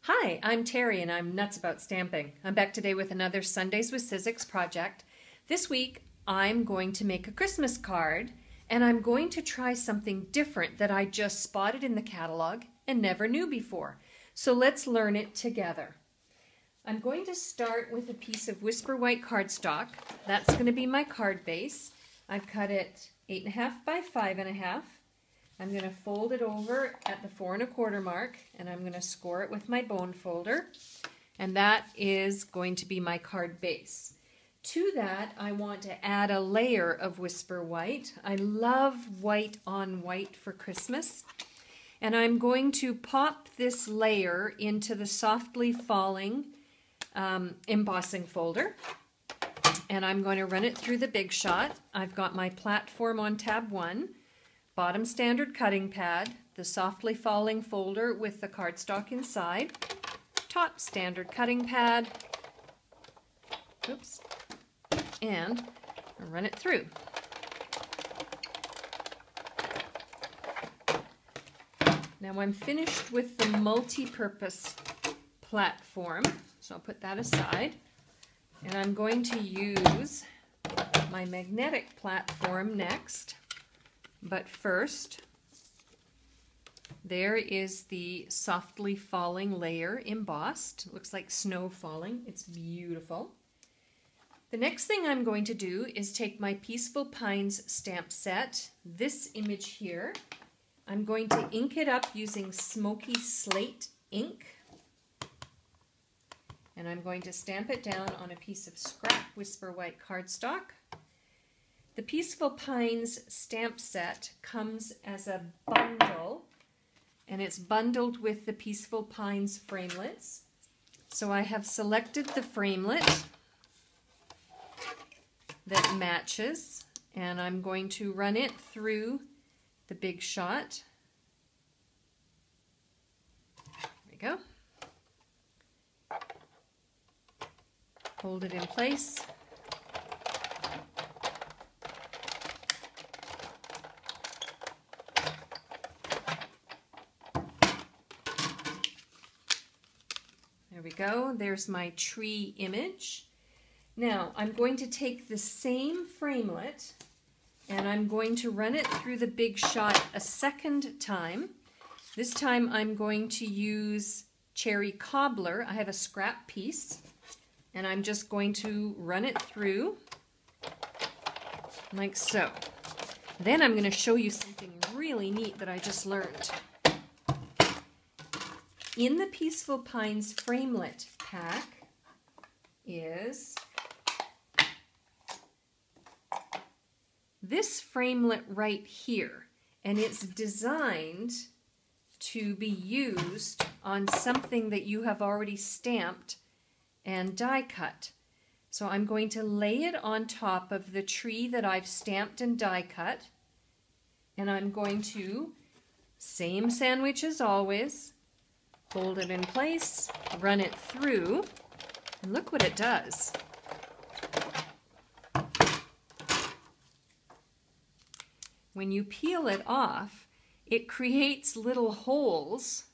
Hi, I'm Terry and I'm nuts about stamping. I'm back today with another Sundays with Sizzix project. This week I'm going to make a Christmas card and I'm going to try something different that I just spotted in the catalog and never knew before. So let's learn it together. I'm going to start with a piece of Whisper White cardstock. That's going to be my card base. I've cut it 8.5 by 5.5. I'm going to fold it over at the 4 1/4 mark and I'm going to score it with my bone folder, and that is going to be my card base. To that I want to add a layer of Whisper White. I love white on white for Christmas, and I'm going to pop this layer into the softly falling embossing folder, and I'm going to run it through the Big Shot. I've got my platform on tab 1, bottom standard cutting pad, the softly falling folder with the cardstock inside, top standard cutting pad, oops, and run it through. Now I'm finished with the multi-purpose platform, so I'll put that aside, and I'm going to use my magnetic platform next. But first, there is the softly falling layer embossed. It looks like snow falling. It's beautiful. The next thing I'm going to do is take my Peaceful Pines stamp set, this image here. I'm going to ink it up using smoky slate ink. And I'm going to stamp it down on a piece of scrap Whisper White cardstock. The Peaceful Pines stamp set comes as a bundle, and it's bundled with the Peaceful Pines framelits. So I have selected the framelit that matches, and I'm going to run it through the Big Shot. There we go. Hold it in place. There we go. There's my tree image. Now I'm going to take the same framelit and I'm going to run it through the Big Shot a second time. This time I'm going to use cherry cobbler. I have a scrap piece, and I'm just going to run it through like so. Then I'm going to show you something really neat that I just learned. In the Peaceful Pines framelit pack is this framelit right here, and it's designed to be used on something that you have already stamped and die cut. So I'm going to lay it on top of the tree that I've stamped and die cut, and I'm going to, same sandwich as always, hold it in place, run it through, and look what it does. When you peel it off, it creates little holes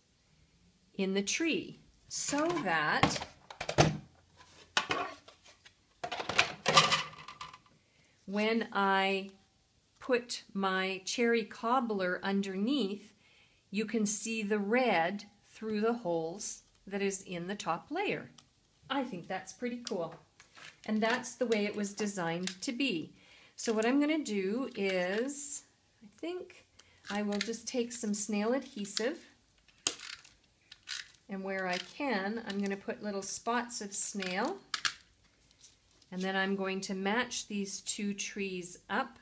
in the tree so that when I put my cherry cobbler underneath, you can see the red through the holes that is in the top layer. I think that's pretty cool. And that's the way it was designed to be. So what I'm going to do is, I think I will just take some snail adhesive, and where I can, I'm going to put little spots of snail, and then I'm going to match these two trees up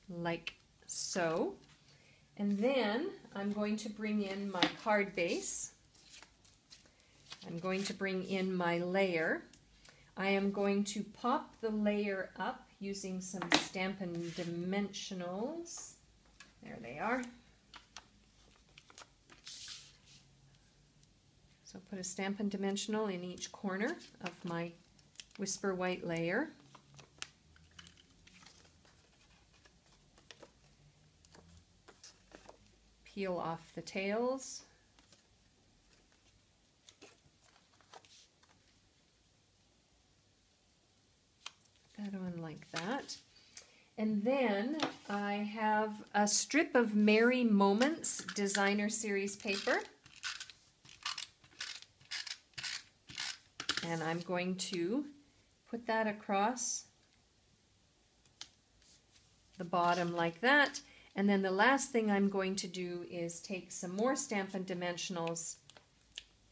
like so. And then I'm going to bring in my card base. I'm going to bring in my layer. I am going to pop the layer up using some Stampin' Dimensionals. There they are. So put a Stampin' Dimensional in each corner of my Whisper White layer. Peel off the tails. have a strip of Merry Moments designer series paper. And I'm going to put that across the bottom like that. And then the last thing I'm going to do is take some more Stampin' Dimensionals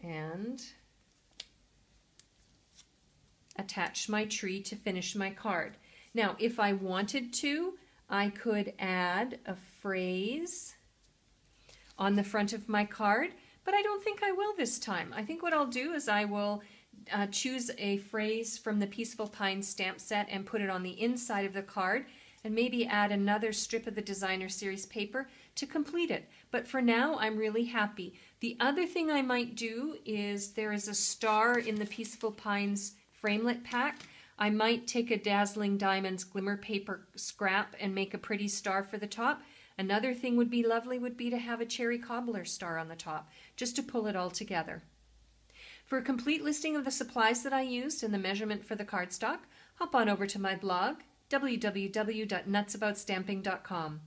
and attach my tree to finish my card. Now, if I wanted to, I could add a phrase on the front of my card, but I don't think I will this time. I think what I'll do is I will choose a phrase from the Peaceful Pines stamp set and put it on the inside of the card, and maybe add another strip of the designer series paper to complete it. But for now, I'm really happy. The other thing I might do is there is a star in the Peaceful Pines framelit pack. I might take a Dazzling Diamonds glimmer paper scrap and make a pretty star for the top. Another thing would be lovely would be to have a cherry cobbler star on the top, just to pull it all together. For a complete listing of the supplies that I used and the measurement for the cardstock, hop on over to my blog, www.nutsaboutsstamping.com.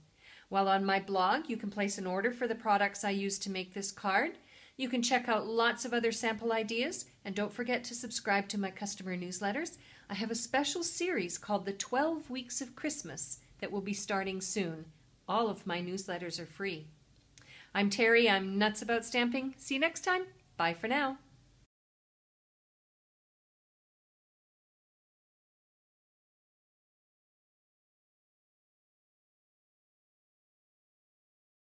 While on my blog, you can place an order for the products I used to make this card. You can check out lots of other sample ideas, and don't forget to subscribe to my customer newsletters. I have a special series called the 12 Weeks of Christmas that will be starting soon. All of my newsletters are free. I'm Terry. I'm Nuts About Stamping. See you next time. Bye for now.